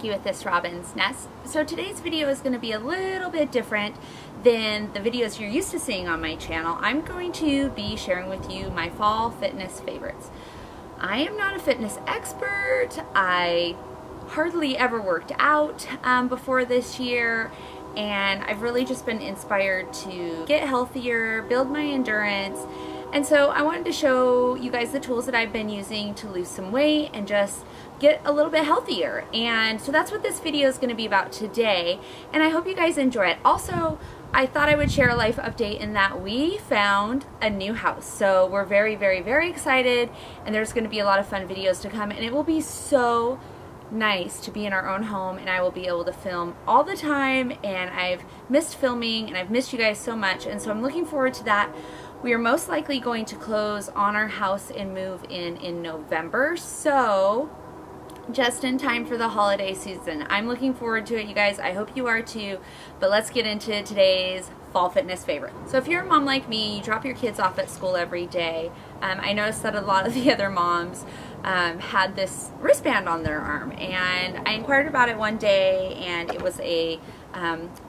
Becky with This Robin's Nest. So today's video is going to be a little bit different than the videos you're used to seeing on my channel. I'm going to be sharing with you my fall fitness favorites. I am not a fitness expert. I hardly ever worked out before this year, and I've really just been inspired to get healthier, build my endurance. And so I wanted to show you guys the tools that I've been using to lose some weight and just get a little bit healthier. And so that's what this video is going to be about today, and I hope you guys enjoy it. Also, I thought I would share a life update in that we found a new house. So we're very, very, very excited, and there's going to be a lot of fun videos to come, and it will be so nice to be in our own home, and I will be able to film all the time, and I've missed filming and I've missed you guys so much, and so I'm looking forward to that. We are most likely going to close on our house and move in November, so just in time for the holiday season. I'm looking forward to it, you guys. I hope you are too, but let's get into today's fall fitness favorite. So if you're a mom like me, you drop your kids off at school every day. I noticed that a lot of the other moms had this wristband on their arm, and I inquired about it one day, and it was a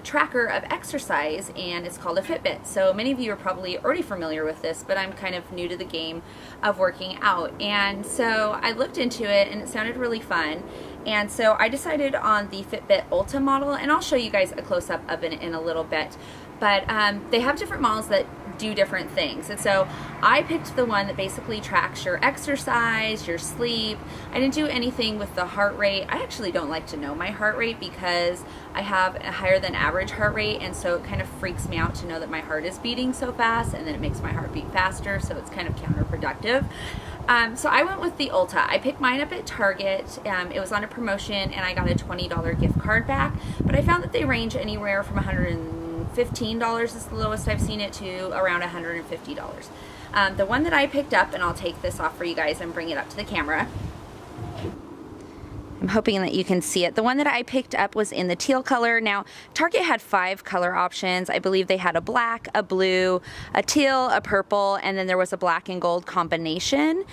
tracker of exercise, and it's called a Fitbit. So many of you are probably already familiar with this, but I'm kind of new to the game of working out, and so I looked into it and it sounded really fun, and so I decided on the Fitbit Ulta model, and I'll show you guys a close-up of it in a little bit. But they have different models that do different things, and so I picked the one that basically tracks your exercise, your sleep. I didn't do anything with the heart rate. I actually don't like to know my heart rate because I have a higher than average heart rate, and so it kind of freaks me out to know that my heart is beating so fast, and then it makes my heart beat faster, so it's kind of counterproductive. So I went with the Ulta. I picked mine up at Target. It was on a promotion, and I got a $20 gift card back, but I found that they range anywhere from $115 is the lowest I've seen it, to around $150. The one that I picked up, and I'll take this off for you guys and bring it up to the camera. I'm hoping that you can see it. The one that I picked up was in the teal color. Now, Target had 5 color options. I believe they had a black, a blue, a teal, a purple, and then there was a black and gold combination.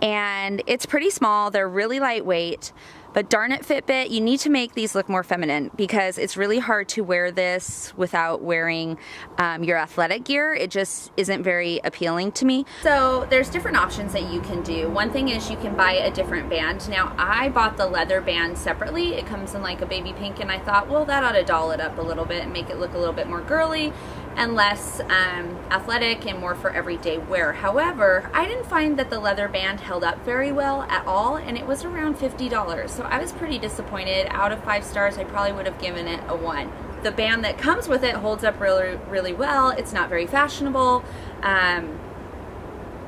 And it's pretty small. They're really lightweight. But darn it, Fitbit, you need to make these look more feminine, because it's really hard to wear this without wearing your athletic gear. It just isn't very appealing to me. So there's different options that you can do. One thing is you can buy a different band. Now, I bought the leather band separately. It comes in like a baby pink, and I thought, well, that ought to doll it up a little bit and make it look a little bit more girly and less athletic and more for everyday wear. However, I didn't find that the leather band held up very well at all, and it was around $50. So I was pretty disappointed. Out of 5 stars, I probably would have given it a 1. The band that comes with it holds up really, really well. It's not very fashionable,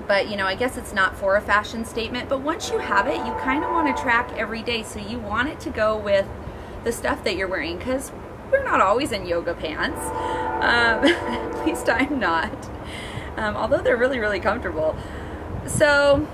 but you know, I guess it's not for a fashion statement, but once you have it, you kind of want to track every day, so you want it to go with the stuff that you're wearing, because we're not always in yoga pants. At least I'm not, although they're really, really comfortable. So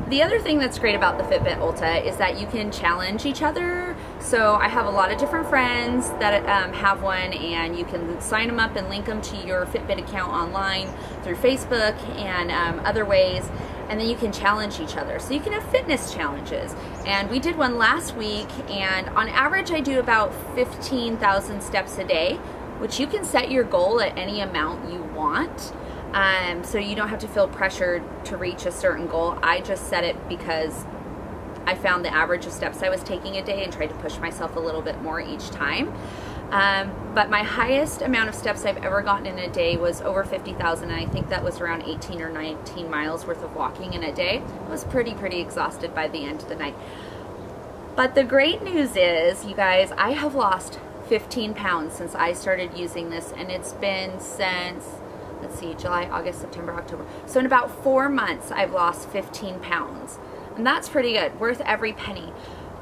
the other thing that's great about the Fitbit Ulta is that you can challenge each other. So I have a lot of different friends that have one, and you can sign them up and link them to your Fitbit account online through Facebook and other ways, and then you can challenge each other. So you can have fitness challenges, and we did one last week, and on average I do about 15,000 steps a day, which you can set your goal at any amount you want. So you don't have to feel pressured to reach a certain goal. I just set it because I found the average of steps I was taking a day and tried to push myself a little bit more each time. But my highest amount of steps I've ever gotten in a day was over 50,000, and I think that was around 18 or 19 miles worth of walking in a day. I was pretty exhausted by the end of the night. But the great news is, you guys, I have lost 15 pounds since I started using this, and it's been since, let's see, July, August, September, October. So in about 4 months, I've lost 15 pounds. And that's pretty good, worth every penny.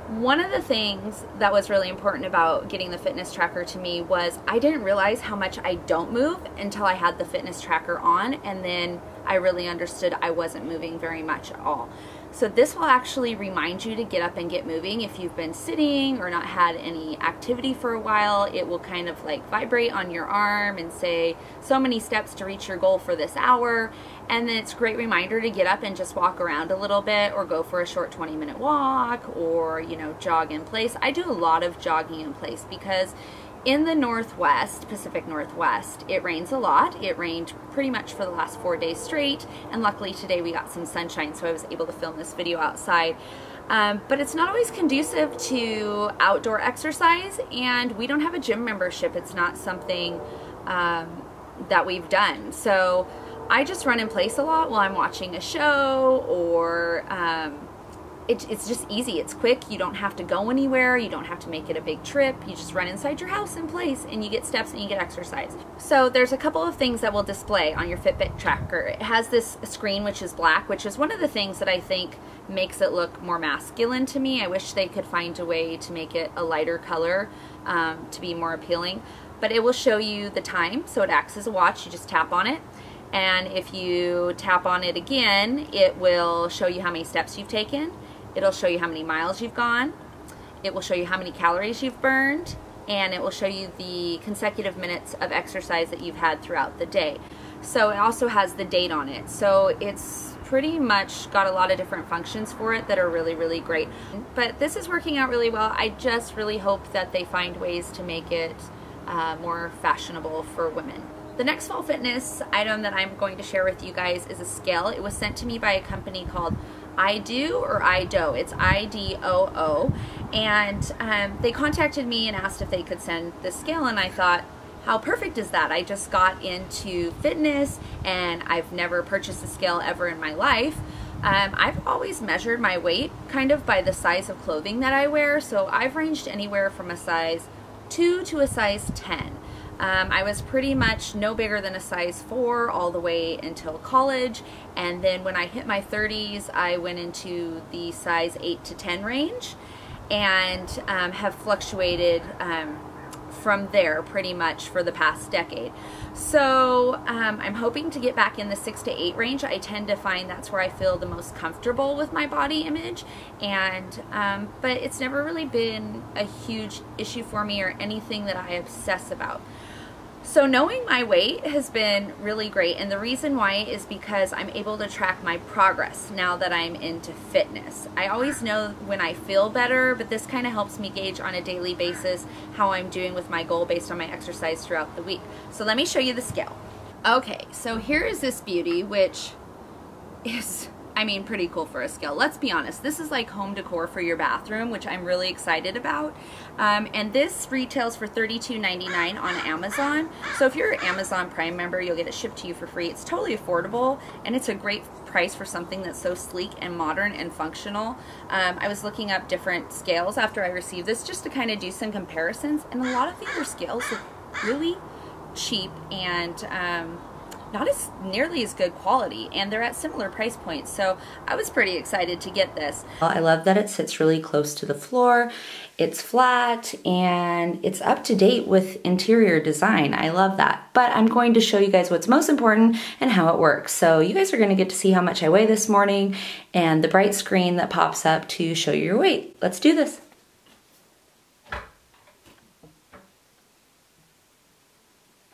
One of the things that was really important about getting the fitness tracker to me was I didn't realize how much I don't move until I had the fitness tracker on, and then I really understood I wasn't moving very much at all. So this will actually remind you to get up and get moving. If you've been sitting or not had any activity for a while, it will kind of like vibrate on your arm and say so many steps to reach your goal for this hour. And then it's a great reminder to get up and just walk around a little bit, or go for a short 20-minute walk, or, you know, jog in place. I do a lot of jogging in place because in the Northwest, Pacific Northwest, it rains a lot. It rained pretty much for the last 4 days straight, and luckily today we got some sunshine, so I was able to film this video outside. But it's not always conducive to outdoor exercise, and we don't have a gym membership. It's not something that we've done. So I just run in place a lot while I'm watching a show, or it's just easy. It's quick. You don't have to go anywhere. You don't have to make it a big trip. You just run inside your house in place, and you get steps and you get exercise. So there's a couple of things that will display on your Fitbit tracker. It has this screen which is black, which is one of the things that I think makes it look more masculine to me. I wish they could find a way to make it a lighter color to be more appealing. But it will show you the time, so it acts as a watch. You just tap on it. And if you tap on it again, it will show you how many steps you've taken. It'll show you how many miles you've gone. It will show you how many calories you've burned. And it will show you the consecutive minutes of exercise that you've had throughout the day. So it also has the date on it. So it's pretty much got a lot of different functions for it that are really, really great. But this is working out really well. I just really hope that they find ways to make it more fashionable for women. The next fall fitness item that I'm going to share with you guys is a scale. It was sent to me by a company called iDoo or iDoo. It's I-D-O-O. And they contacted me and asked if they could send the scale, and I thought, how perfect is that? I just got into fitness and I've never purchased a scale ever in my life. I've always measured my weight kind of by the size of clothing that I wear, so I've ranged anywhere from a size 2 to a size 10. I was pretty much no bigger than a size 4 all the way until college, and then when I hit my 30s I went into the size 8 to 10 range, and have fluctuated from there pretty much for the past decade. So I'm hoping to get back in the 6 to 8 range. I tend to find that's where I feel the most comfortable with my body image, and but it's never really been a huge issue for me or anything that I obsess about. So knowing my weight has been really great, and the reason why is because I'm able to track my progress now that I'm into fitness. I always know when I feel better, but this kind of helps me gauge on a daily basis how I'm doing with my goal based on my exercise throughout the week. So let me show you the scale. Okay, so here is this beauty, which is, I mean, pretty cool for a scale. Let's be honest, this is like home decor for your bathroom, which I'm really excited about. And this retails for $32.99 on Amazon. So if you're an Amazon Prime member, you'll get it shipped to you for free. It's totally affordable, and it's a great price for something that's so sleek and modern and functional. I was looking up different scales after I received this just to kind of do some comparisons, and a lot of the other scales look really cheap and not as nearly as good quality, and they're at similar price points, so I was pretty excited to get this. I love that it sits really close to the floor, it's flat, and it's up to date with interior design. I love that. But I'm going to show you guys what's most important and how it works. So you guys are going to get to see how much I weigh this morning and the bright screen that pops up to show you your weight. Let's do this.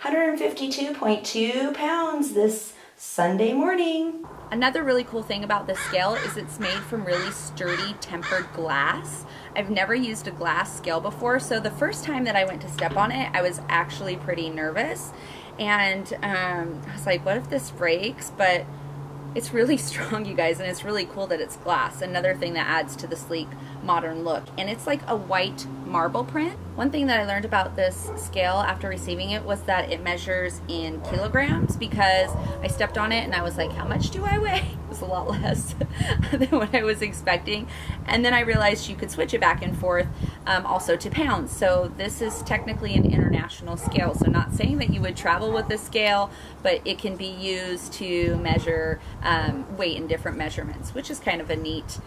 $152.2 pounds this Sunday morning. Another really cool thing about this scale is it's made from really sturdy tempered glass. I've never used a glass scale before, so the first time that I went to step on it, I was actually pretty nervous, and I was like, what if this breaks? But it's really strong, you guys, and it's really cool that it's glass. Another thing that adds to the sleek, modern look. And it's like a white marble print. One thing that I learned about this scale after receiving it was that it measures in kilograms, because I stepped on it and I was like, how much do I weigh? It was a lot less than what I was expecting. And then I realized you could switch it back and forth also to pounds. So this is technically an international scale. So not saying that you would travel with this scale, but it can be used to measure weight in different measurements, which is kind of a neat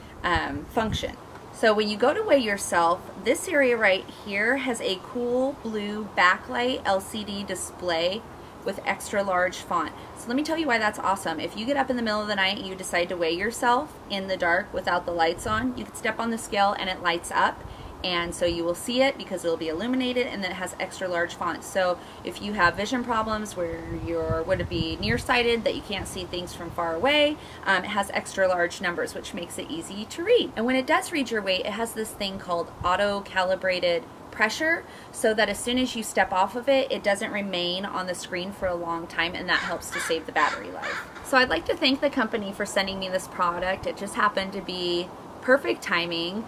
function. So when you go to weigh yourself, this area right here has a cool blue backlight LCD display with extra large font. So let me tell you why that's awesome. If you get up in the middle of the night and you decide to weigh yourself in the dark without the lights on, you can step on the scale and it lights up. And so you will see it because it'll be illuminated, and then it has extra large font. So if you have vision problems where you're, would it be nearsighted, that you can't see things from far away, it has extra large numbers, which makes it easy to read. And when it does read your weight, it has this thing called auto-calibrated pressure, so that as soon as you step off of it, it doesn't remain on the screen for a long time, and that helps to save the battery life. So I'd like to thank the company for sending me this product. It just happened to be perfect timing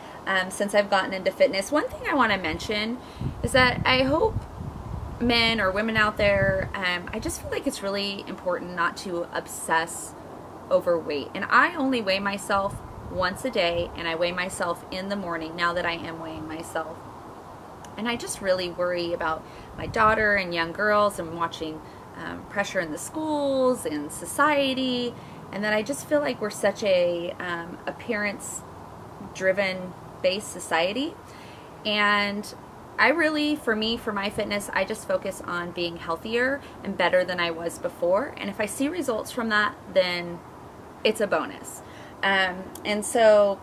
since I've gotten into fitness. One thing I want to mention is that I hope men or women out there, I just feel like it's really important not to obsess over weight. And I only weigh myself once a day, and I weigh myself in the morning now that I am weighing myself. And I just really worry about my daughter and young girls, and watching pressure in the schools and society, and that I just feel like we're such a appearance-driven based society. And I really, for my fitness, I just focus on being healthier and better than I was before. And if I see results from that, then it's a bonus. And so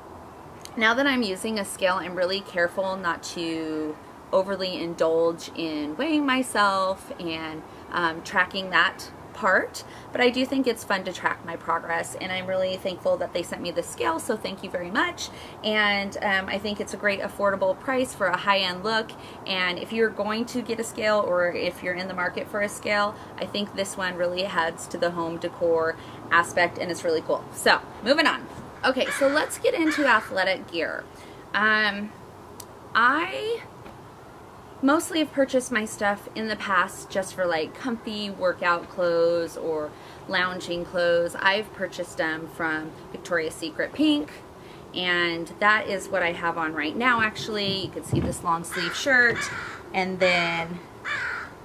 now that I'm using a scale, I'm really careful not to overly indulge in weighing myself and tracking that part, but I do think it's fun to track my progress, and I'm really thankful that they sent me this scale, so thank you very much. And I think it's a great affordable price for a high-end look, and if you're going to get a scale, or if you're in the market for a scale, I think this one really adds to the home decor aspect, and it's really cool. So moving on. Okay, so let's get into athletic gear. I mostly have purchased my stuff in the past just for like comfy workout clothes or lounging clothes. I've purchased them from Victoria's Secret Pink, and that is what I have on right now. Actually, you can see this long sleeve shirt, and then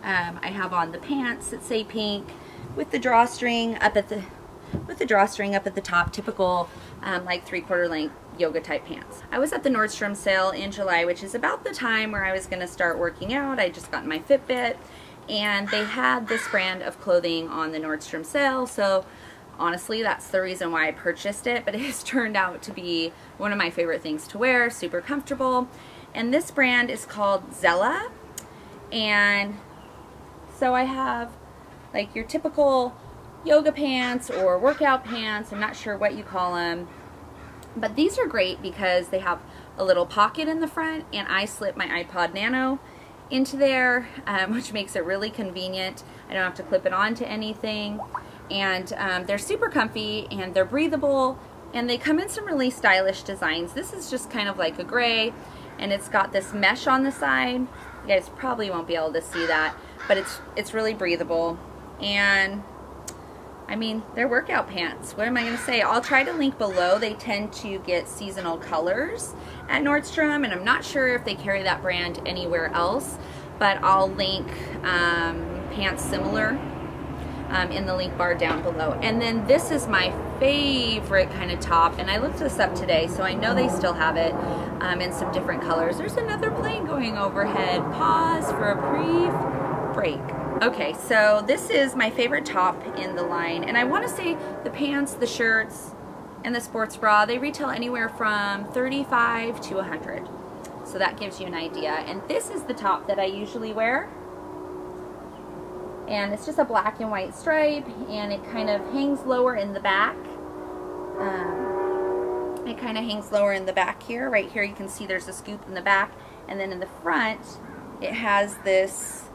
I have on the pants that say pink with the drawstring up at the top, typical like 3/4 length yoga type pants. I was at the Nordstrom sale in July, which is about the time where I was going to start working out. I just got my Fitbit, and they had this brand of clothing on the Nordstrom sale, so honestly that's the reason why I purchased it. But it has turned out to be one of my favorite things to wear, super comfortable. And this brand is called Zella, and so I have like your typical yoga pants or workout pants, I'm not sure what you call them. But these are great because they have a little pocket in the front, and I slip my iPod Nano into there, which makes it really convenient. I don't have to clip it onto anything. And they're super comfy, and they're breathable, and they come in some really stylish designs. This is just kind of like a gray, and it's got this mesh on the side. You guys probably won't be able to see that, but it's really breathable. And I mean, they're workout pants. What am I going to say? I'll try to link below. They tend to get seasonal colors at Nordstrom, and I'm not sure if they carry that brand anywhere else, but I'll link pants similar in the link bar down below. And then this is my favorite kind of top, and I looked this up today, so I know they still have it in some different colors. There's another plane going overhead. Pause for a brief break. Okay, so this is my favorite top in the line, and I want to say the pants, the shirts, and the sports bra, they retail anywhere from $35 to $100. So that gives you an idea. And this is the top that I usually wear. And it's just a black and white stripe, and it kind of hangs lower in the back. It kind of hangs lower in the back here. Right here you can see there's a scoop in the back, and then in the front it has this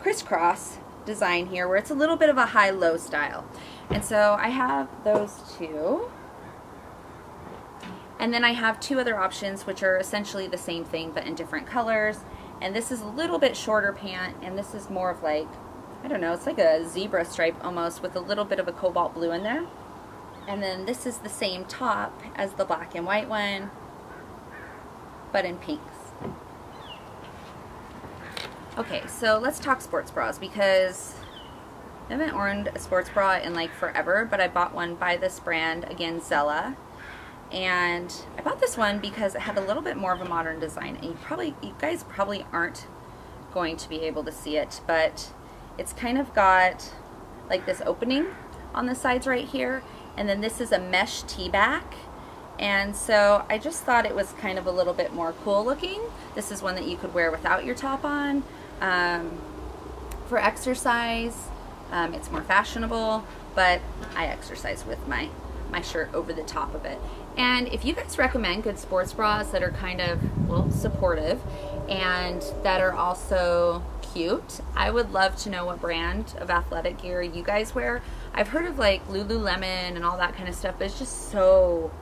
crisscross design here where it's a little bit of a high-low style. And so I have those two. And then I have two other options which are essentially the same thing but in different colors. And this is a little bit shorter pant, and this is more of like, I don't know, it's like a zebra stripe almost with a little bit of a cobalt blue in there. And then this is the same top as the black and white one, but in pinks. Okay, so let's talk sports bras, because I haven't owned a sports bra in like forever, but I bought one by this brand, again, Zella. And I bought this one because it had a little bit more of a modern design, and you guys probably aren't going to be able to see it, but It's kind of got like this opening on the sides right here, and then this is a mesh T-back. And so I just thought it was kind of a little bit more cool looking. This is one that you could wear without your top on. For exercise, it's more fashionable, but I exercise with my shirt over the top of it. And if you guys recommend good sports bras that are kind of, well, supportive and that are also cute, I would love to know what brand of athletic gear you guys wear. I've heard of like Lululemon and all that kind of stuff, but it's just so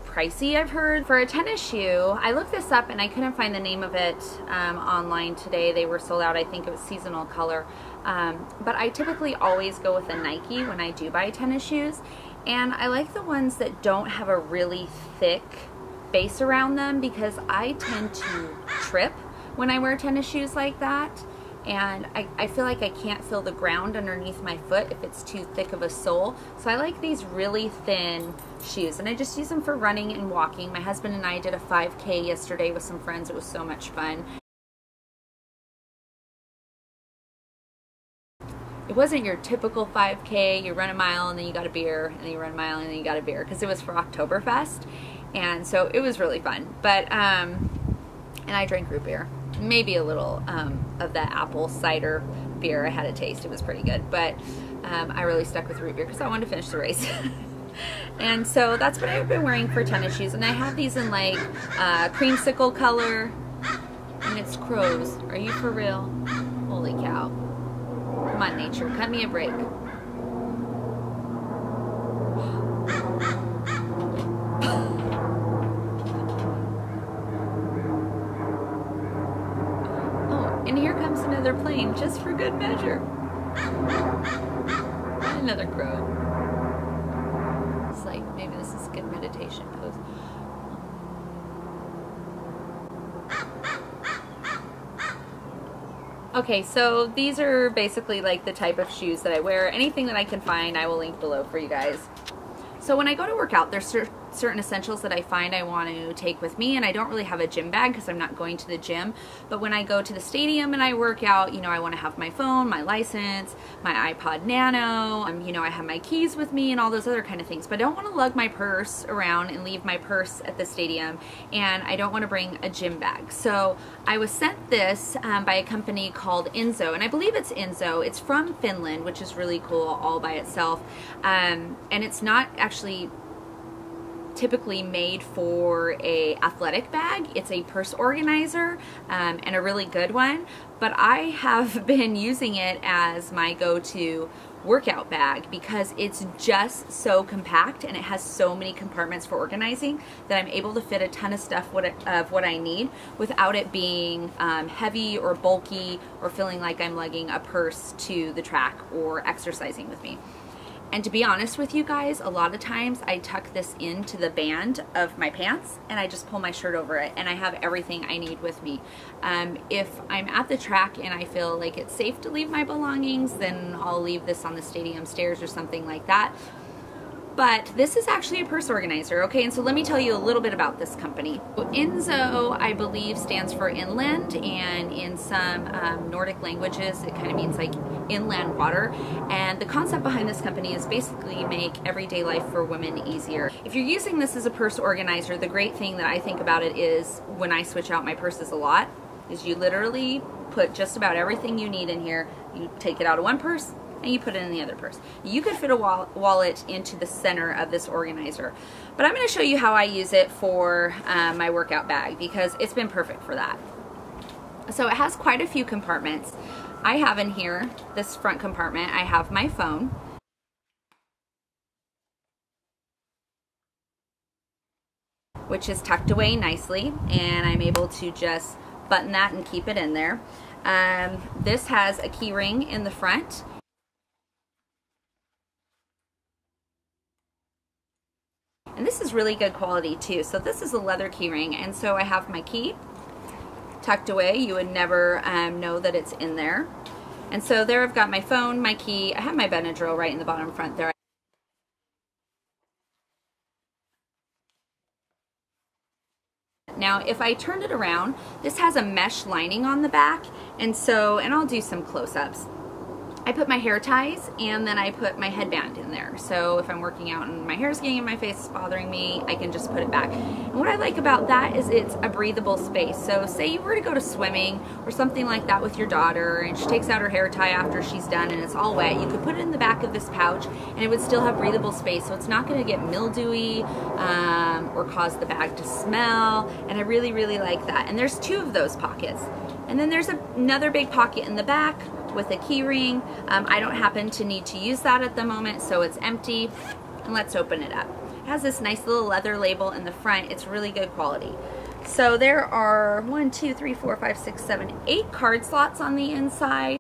pricey, I've heard. For a tennis shoe, I looked this up and I couldn't find the name of it online today. They were sold out. I think it was seasonal color. But I typically always go with a Nike when I do buy tennis shoes. And I like the ones that don't have a really thick base around them, because I tend to trip when I wear tennis shoes like that. And I feel like I can't feel the ground underneath my foot if it's too thick of a sole. So I like these really thin shoes, and I just use them for running and walking. My husband and I did a 5K yesterday with some friends. It was so much fun. It wasn't your typical 5K, you run a mile and then you got a beer, and then you run a mile and then you got a beer, because it was for Oktoberfest, and so it was really fun. But and I drank root beer, maybe a little of that apple cider beer. I had a taste, it was pretty good, but I really stuck with root beer because I wanted to finish the race. And so that's what I've been wearing for tennis shoes, and I have these in like creamsicle color, and it's crows. Are you for real? Holy cow. Come on, nature, cut me a break. Oh, and here comes another plane, just for good measure. Another crow. It's like, maybe this is a good meditation pose. Okay, so these are basically like the type of shoes that I wear. Anything that I can find, I will link below for you guys. So when I go to work out, there's certain essentials that I find I want to take with me, and I don't really have a gym bag because I'm not going to the gym. But when I go to the stadium and I work out, you know, I want to have my phone, my license, my iPod Nano, you know, I have my keys with me and all those other kind of things. But I don't want to lug my purse around and leave my purse at the stadium, and I don't want to bring a gym bag. So I was sent this by a company called Enzo, and I believe it's Enzo. It's from Finland, which is really cool all by itself, and it's not actually typically made for a athletic bag. It's a purse organizer, and a really good one, but I have been using it as my go-to workout bag because it's just so compact and it has so many compartments for organizing that I'm able to fit a ton of stuff of what I need without it being heavy or bulky or feeling like I'm lugging a purse to the track or exercising with me. And to be honest with you guys, a lot of times I tuck this into the band of my pants and I just pull my shirt over it, and I have everything I need with me. If I'm at the track and I feel like it's safe to leave my belongings, then I'll leave this on the stadium stairs or something like that. But this is actually a purse organizer, okay? And so let me tell you a little bit about this company. Enzo, I believe, stands for inland, and in some Nordic languages, it kind of means like inland water. And the concept behind this company is basically make everyday life for women easier. If you're using this as a purse organizer, the great thing that I think about it is when I switch out my purses a lot, is you literally put just about everything you need in here. You take it out of one purse, and you put it in the other purse. You could fit a wallet into the center of this organizer, but I'm going to show you how I use it for my workout bag because it's been perfect for that. So it has quite a few compartments. I have in here, this front compartment, I have my phone, which is tucked away nicely, and I'm able to just button that and keep it in there. This has a key ring in the front. And this is really good quality too. So this is a leather key ring, and so I have my key tucked away. You would never know that it's in there. And so there I've got my phone, my key. I have my Benadryl right in the bottom front there. Now if I turned it around, this has a mesh lining on the back, and I'll do some close-ups. I put my hair ties and then I put my headband in there. So if I'm working out and my hair's getting in my face, is bothering me, I can just put it back. And what I like about that is it's a breathable space. So say you were to go to swimming or something like that with your daughter and she takes out her hair tie after she's done and it's all wet, you could put it in the back of this pouch and it would still have breathable space. So it's not gonna get mildewy or cause the bag to smell. And I really, really like that. And there's 2 of those pockets. And then there's another big pocket in the back with a key ring. I don't happen to need to use that at the moment, so it's empty. And let's open it up. It has this nice little leather label in the front. It's really good quality. So there are 1, 2, 3, 4, 5, 6, 7, 8 card slots on the inside.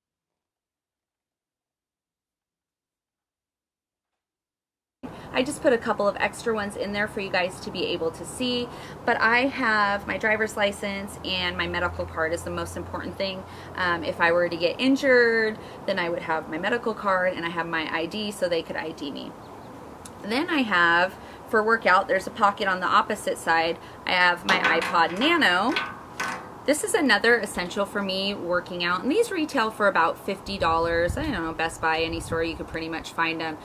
I just put a couple of extra ones in there for you guys to be able to see, but I have my driver's license and my medical card is the most important thing. If I were to get injured, then I would have my medical card and I have my ID so they could ID me. Then I have, for workout, there's a pocket on the opposite side. I have my iPod Nano. This is another essential for me working out, and these retail for about $50. I don't know, Best Buy, any store, you could pretty much find them.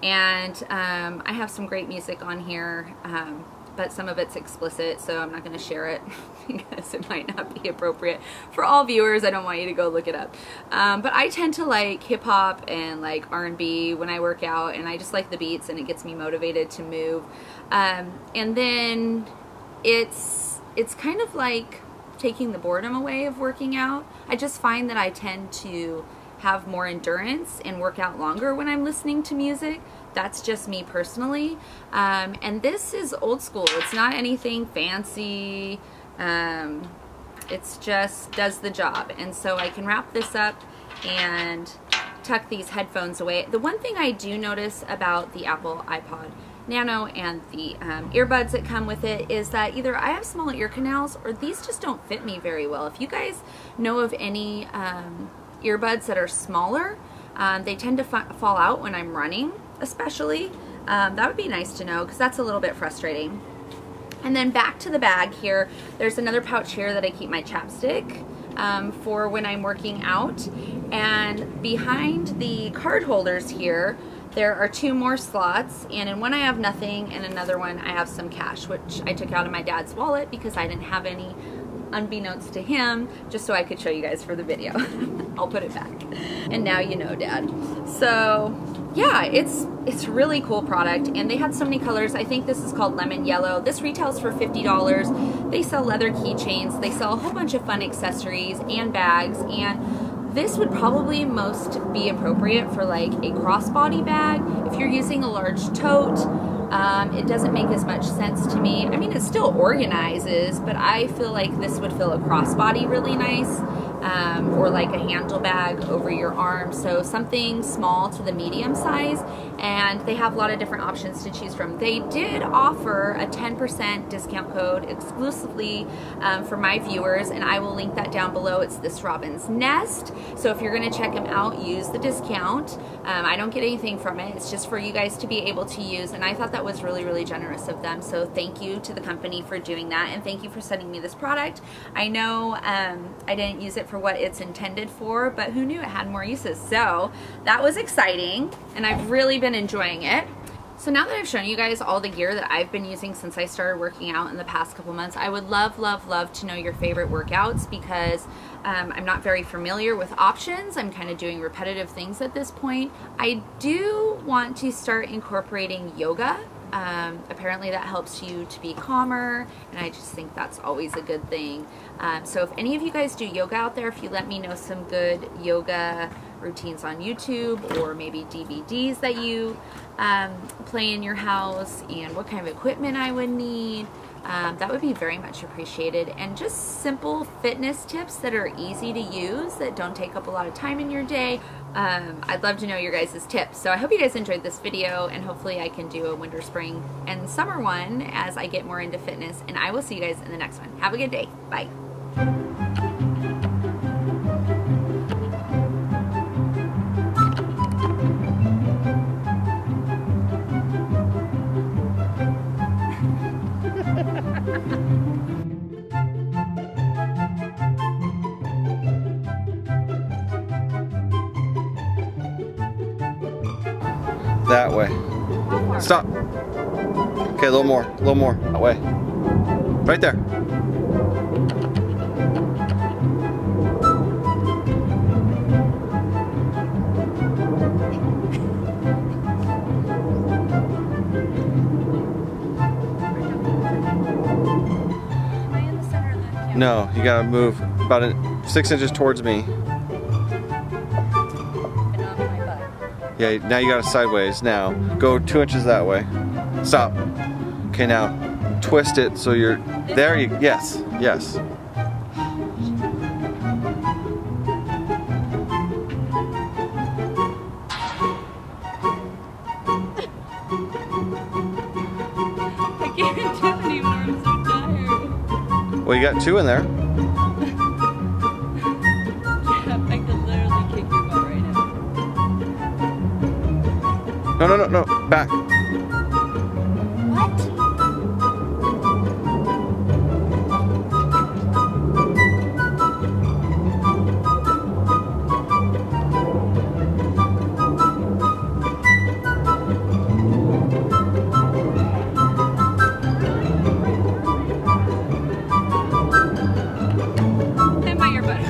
And I have some great music on here, but some of it's explicit, so I'm not going to share it because it might not be appropriate for all viewers. I don't want you to go look it up. But I tend to like hip-hop and like R&B when I work out, and I just like the beats and it gets me motivated to move. And then it's kind of like taking the boredom away of working out. I just find that I tend to have more endurance and work out longer when I'm listening to music. That's just me personally. And this is old school. It's not anything fancy. It's just does the job. And so I can wrap this up and tuck these headphones away. The one thing I do notice about the Apple iPod Nano and the earbuds that come with it is that either I have small ear canals or these just don't fit me very well. If you guys know of any earbuds that are smaller, they tend to fall out when I'm running, especially. That would be nice to know because that's a little bit frustrating. And then back to the bag here, there's another pouch here that I keep my chapstick for when I'm working out. And behind the card holders here, there are 2 more slots, and in one I have nothing, and another one I have some cash, which I took out of my dad's wallet because I didn't have any, unbeknownst to him, just so I could show you guys for the video. I'll put it back. And now you know, Dad. So yeah, it's a really cool product, and they had so many colors. I think this is called lemon yellow. This retails for $50. They sell leather keychains. They sell a whole bunch of fun accessories and bags, and this would probably most be appropriate for like a crossbody bag. If you're using a large tote, it doesn't make as much sense to me. I mean, it still organizes, but I feel like this would fill a crossbody really nice, or like a handle bag over your arm. So something small to the medium size, and they have a lot of different options to choose from. They did offer a 10% discount code exclusively for my viewers, and I will link that down below. It's This Robin's Nest. So if you're gonna check them out, use the discount. I don't get anything from it. It's just for you guys to be able to use, and I thought that was really, really generous of them. So thank you to the company for doing that, and thank you for sending me this product. I know I didn't use it for what it's intended for, but who knew it had more uses. So that was exciting, and I've really been enjoying it. So now that I've shown you guys all the gear that I've been using since I started working out in the past couple months, I would love, love, love to know your favorite workouts, because I'm not very familiar with options. I'm kind of doing repetitive things at this point. I do want to start incorporating yoga. Apparently that helps you to be calmer, and I just think that's always a good thing. So if any of you guys do yoga out there, if you let me know some good yoga routines on YouTube, or maybe DVDs that you play in your house, and what kind of equipment I would need, that would be very much appreciated. And just simple fitness tips that are easy to use, that don't take up a lot of time in your day. I'd love to know your guys' tips. So I hope you guys enjoyed this video, and hopefully I can do a winter, spring, and summer one as I get more into fitness, and I will see you guys in the next one. Have a good day. Bye. That way. Stop. Okay, a little more. A little more. That way. Right there. No, you gotta move about 6 inches towards me. Yeah, now you got it sideways. Now, go 2 inches that way. Stop. Okay, now, twist it so you're, there you, yes, yes. I can't do it anymore, I'm so tired. Well, you got 2 in there. I could literally kick your butt right now. No, no, no, no, back. What? Stand by your butt.